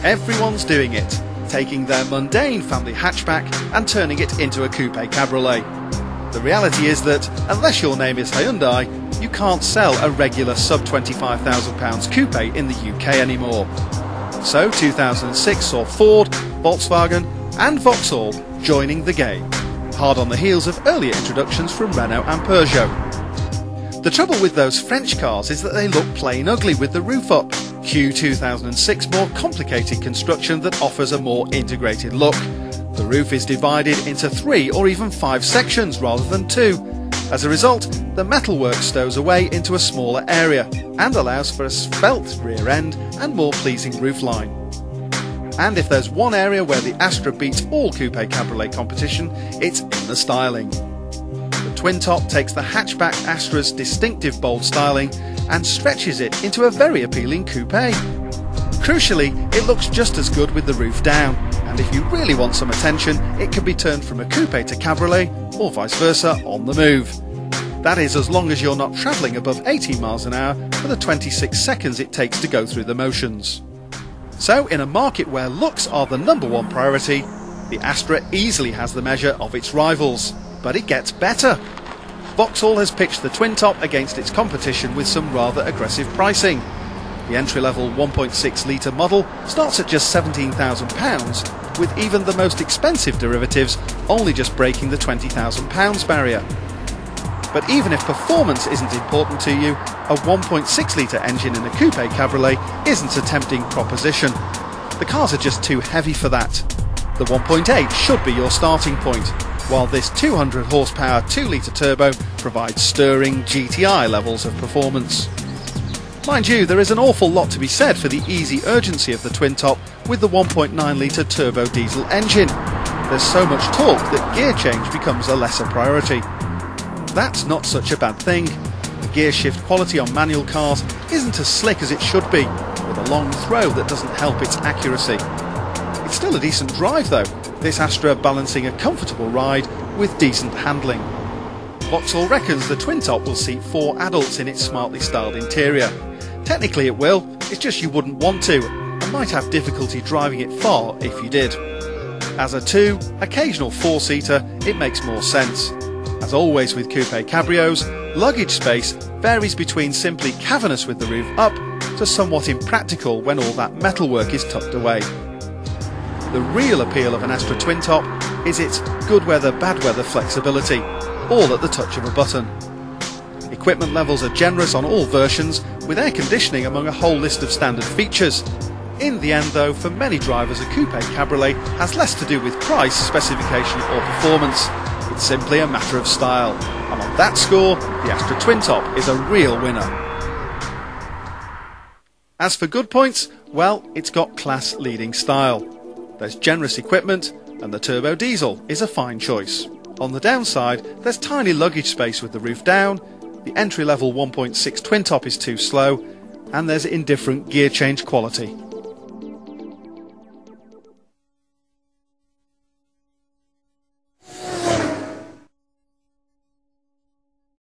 Everyone's doing it, taking their mundane family hatchback and turning it into a coupe cabriolet. The reality is that, unless your name is Hyundai, you can't sell a regular sub £25,000 coupe in the UK anymore. So 2006 saw Ford, Volkswagen and Vauxhall joining the game, hard on the heels of earlier introductions from Renault and Peugeot. The trouble with those French cars is that they look plain ugly with the roof up. Cue 2006 more complicated construction that offers a more integrated look. The roof is divided into 3 or even 5 sections rather than 2. As a result, the metalwork stows away into a smaller area and allows for a svelte rear end and more pleasing roofline. And if there's one area where the Astra beats all coupe cabriolet competition, it's in the styling. The twin top takes the hatchback Astra's distinctive bold styling and stretches it into a very appealing coupe. Crucially, it looks just as good with the roof down, and if you really want some attention, it can be turned from a coupe to cabriolet, or vice versa, on the move. That is, as long as you're not travelling above 18 miles an hour for the 26 seconds it takes to go through the motions. So, in a market where looks are the #1 priority, the Astra easily has the measure of its rivals. But it gets better. Vauxhall has pitched the twin top against its competition with some rather aggressive pricing. The entry-level 1.6 litre model starts at just £17,000, with even the most expensive derivatives only just breaking the £20,000 barrier. But even if performance isn't important to you, a 1.6 litre engine in a coupe cabriolet isn't a tempting proposition. The cars are just too heavy for that. The 1.8 should be your starting point, while this 200 horsepower 2 litre turbo provides stirring GTI levels of performance. Mind you, there is an awful lot to be said for the easy urgency of the twin top with the 1.9 litre turbo diesel engine. There's so much torque that gear change becomes a lesser priority. That's not such a bad thing. The gear shift quality on manual cars isn't as slick as it should be, with a long throw that doesn't help its accuracy. It's still a decent drive though, this Astra balancing a comfortable ride with decent handling. Vauxhall reckons the twin top will seat 4 adults in its smartly styled interior. Technically it will, it's just you wouldn't want to, and might have difficulty driving it far if you did. As a 2, occasional 4-seater, it makes more sense. As always with coupe cabrios, luggage space varies between simply cavernous with the roof up to somewhat impractical when all that metalwork is tucked away. The real appeal of an Astra twin top is its good weather, bad weather flexibility, all at the touch of a button. Equipment levels are generous on all versions, with air conditioning among a whole list of standard features. In the end though, for many drivers a coupe cabriolet has less to do with price, specification or performance. It's simply a matter of style, and on that score, the Astra twin top is a real winner. As for good points, well, it's got class-leading style. There's generous equipment, and the turbo diesel is a fine choice. On the downside, there's tiny luggage space with the roof down, the entry-level 1.6 twin top is too slow, and there's indifferent gear change quality.